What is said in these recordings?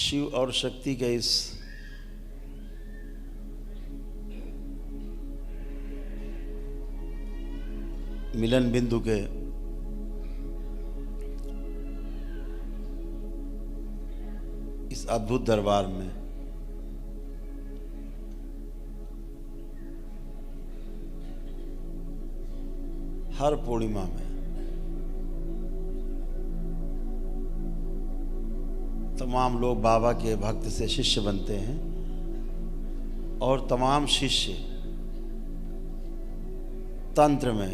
शिव और शक्ति के इस मिलन बिंदु के इस अद्भुत दरबार में हर पूर्णिमा में तमाम लोग बाबा के भक्त से शिष्य बनते हैं और तमाम शिष्य तंत्र में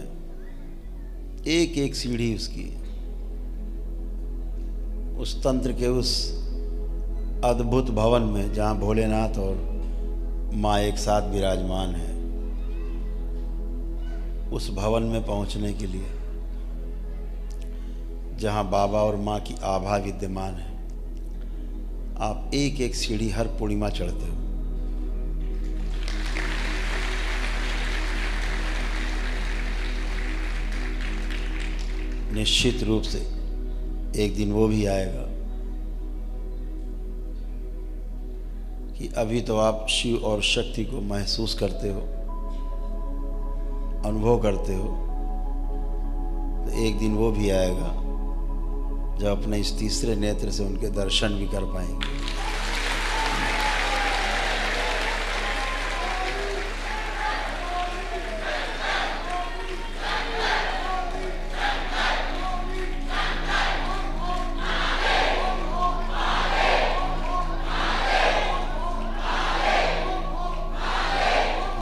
एक एक सीढ़ी उसकी उस तंत्र के उस अद्भुत भवन में जहाँ भोलेनाथ और माँ एक साथ विराजमान है, उस भवन में पहुँचने के लिए जहाँ बाबा और माँ की आभा विद्यमान है, आप एक एक सीढ़ी हर पूर्णिमा चढ़ते हो। निश्चित रूप से एक दिन वो भी आएगा कि अभी तो आप शिव और शक्ति को महसूस करते हो, अनुभव करते हो, तो एक दिन वो भी आएगा जब अपने इस तीसरे नेत्र से उनके दर्शन भी कर पाएंगे।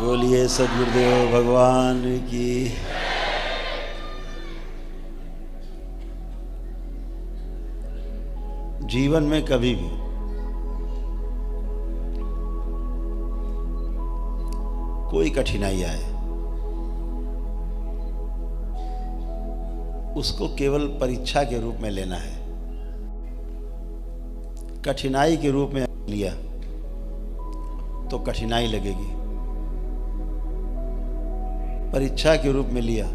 बोलिए सद्गुरुदेव भगवान की। जीवन में कभी भी कोई कठिनाई आए, उसको केवल परीक्षा के रूप में लेना है। कठिनाई के रूप में लिया तो कठिनाई लगेगी, परीक्षा के रूप में लिया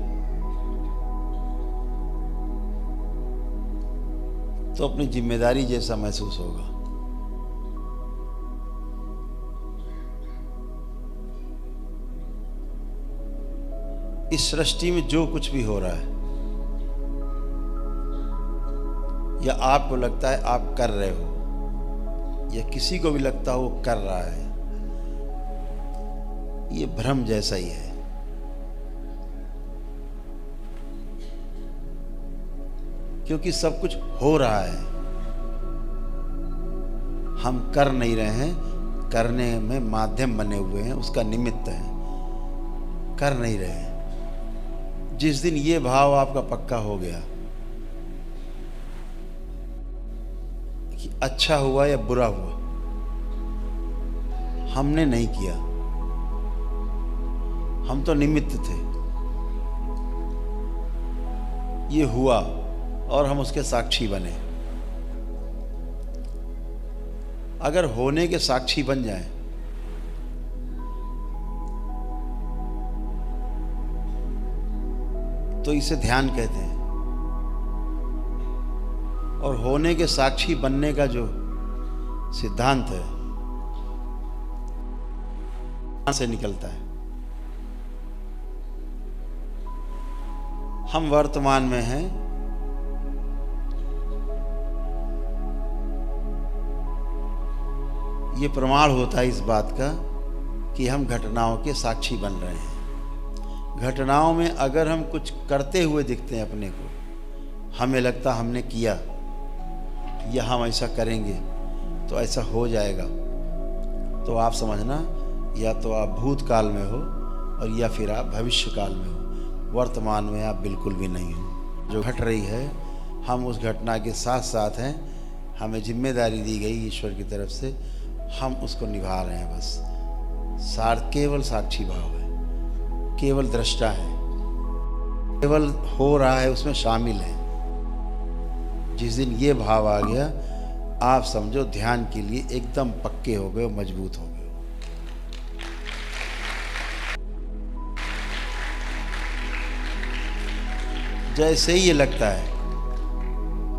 तो अपनी जिम्मेदारी जैसा महसूस होगा। इस सृष्टि में जो कुछ भी हो रहा है या आपको लगता है आप कर रहे हो या किसी को भी लगता हो वो कर रहा है, ये भ्रम जैसा ही है। क्योंकि सब कुछ हो रहा है, हम कर नहीं रहे हैं, करने में माध्यम बने हुए हैं, उसका निमित्त है, कर नहीं रहे हैं। जिस दिन ये भाव आपका पक्का हो गया कि अच्छा हुआ या बुरा हुआ, हमने नहीं किया, हम तो निमित्त थे, ये हुआ और हम उसके साक्षी बने। अगर होने के साक्षी बन जाएं तो इसे ध्यान कहते हैं, और होने के साक्षी बनने का जो सिद्धांत है यहां से निकलता है। हम वर्तमान में हैं, ये प्रमाण होता है इस बात का कि हम घटनाओं के साक्षी बन रहे हैं। घटनाओं में अगर हम कुछ करते हुए दिखते हैं अपने को, हमें लगता हमने किया या हम ऐसा करेंगे तो ऐसा हो जाएगा, तो आप समझना या तो आप भूतकाल में हो और या फिर आप भविष्य काल में हो। वर्तमान में आप बिल्कुल भी नहीं हो। जो घट रही है हम उस घटना के साथ साथ हैं, हमें जिम्मेदारी दी गई ईश्वर की तरफ से, हम उसको निभा रहे हैं। बस केवल साक्षी भाव है, केवल दृष्टा है, केवल हो रहा है उसमें शामिल है। जिस दिन ये भाव आ गया, आप समझो ध्यान के लिए एकदम पक्के हो गए, मजबूत हो गए। जैसे ही ये लगता है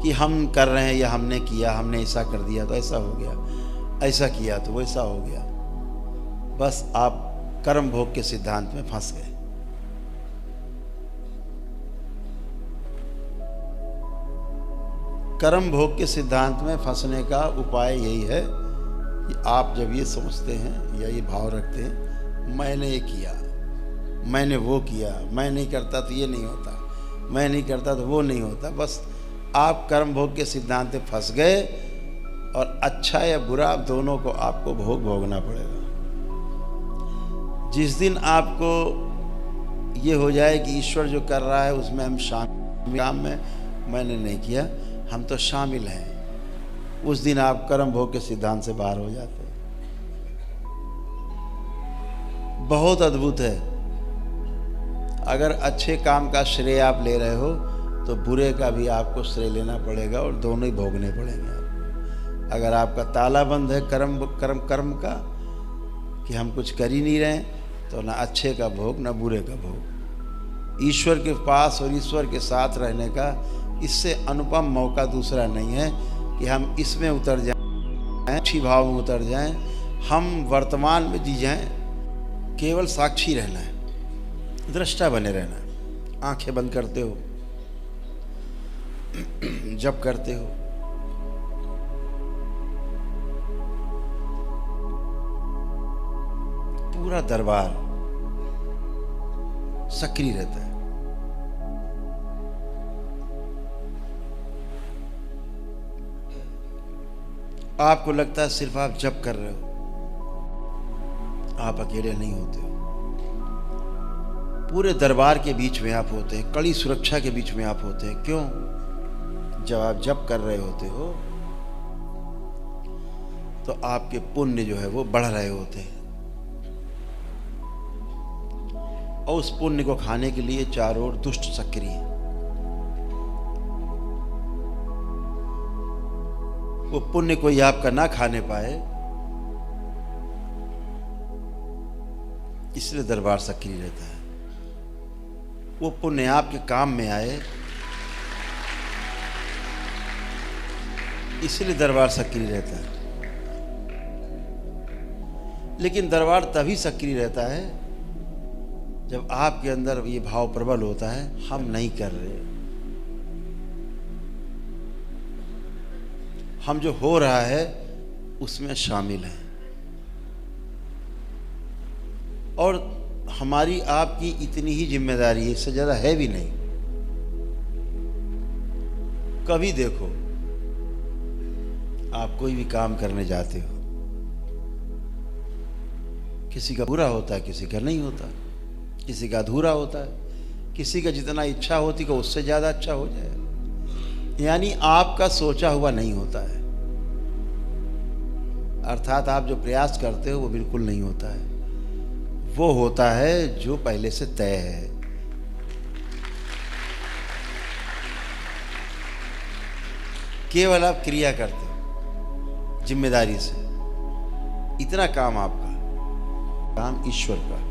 कि हम कर रहे हैं या हमने किया, हमने ऐसा कर दिया तो ऐसा हो गया, ऐसा किया तो वैसा हो गया। बस आप कर्म भोग के सिद्धांत में फंस गए। कर्म भोग के सिद्धांत में फंसने का उपाय यही है कि आप जब ये सोचते हैं या ये भाव रखते हैं, मैंने ये किया, मैंने वो किया, मैं नहीं करता तो ये नहीं होता, मैं नहीं करता तो वो नहीं होता, बस आप कर्म भोग के सिद्धांत में फंस गए और अच्छा या बुरा दोनों को आपको भोगना पड़ेगा। जिस दिन आपको ये हो जाए कि ईश्वर जो कर रहा है उसमें हम शामिल, काम में मैंने नहीं किया, हम तो शामिल हैं, उस दिन आप कर्म भोग के सिद्धांत से बाहर हो जाते हैं। बहुत अद्भुत है। अगर अच्छे काम का श्रेय आप ले रहे हो तो बुरे का भी आपको श्रेय लेना पड़ेगा और दोनों ही भोगने पड़ेंगे आपको। अगर आपका ताला बंद है कर्म का कि हम कुछ कर ही नहीं रहे, तो ना अच्छे का भोग ना बुरे का भोग। ईश्वर के पास और ईश्वर के साथ रहने का इससे अनुपम मौका दूसरा नहीं है कि हम इसमें उतर जाएं, अच्छी भाव में उतर जाएं, हम वर्तमान में जी जाएं, केवल साक्षी रहना है, दृष्टा बने रहना है। आंखें बंद करते हो, जप करते हो, पूरा दरबार सक्रिय रहता है। आपको लगता है सिर्फ आप जप कर रहे हो, आप अकेले नहीं होते हो, पूरे दरबार के बीच में आप होते हैं, कड़ी सुरक्षा के बीच में आप होते हैं। क्यों? जब आप जप कर रहे होते हो तो आपके पुण्य जो है वो बढ़ रहे होते हैं, और उस पुण्य को खाने के लिए चारों ओर दुष्ट सक्रिय, वो पुण्य कोई आपका ना खाने पाए, इसलिए दरबार सक्रिय रहता है। वो पुण्य आपके काम में आए, इसलिए दरबार सक्रिय रहता है। लेकिन दरबार तभी सक्रिय रहता है जब आपके अंदर ये भाव प्रबल होता है, हम नहीं कर रहे, हम जो हो रहा है उसमें शामिल हैं, और हमारी आपकी इतनी ही जिम्मेदारी है, इससे ज़्यादा है भी नहीं। कभी देखो, आप कोई भी काम करने जाते हो, किसी का पूरा होता है, किसी का नहीं होता, किसी का अधूरा होता है, किसी का जितना इच्छा होती है उससे ज़्यादा अच्छा हो जाए, यानी आपका सोचा हुआ नहीं होता है। अर्थात आप जो प्रयास करते हो वो बिल्कुल नहीं होता है, वो होता है जो पहले से तय है। केवल आप क्रिया करते हो जिम्मेदारी से, इतना काम आपका, काम ईश्वर का।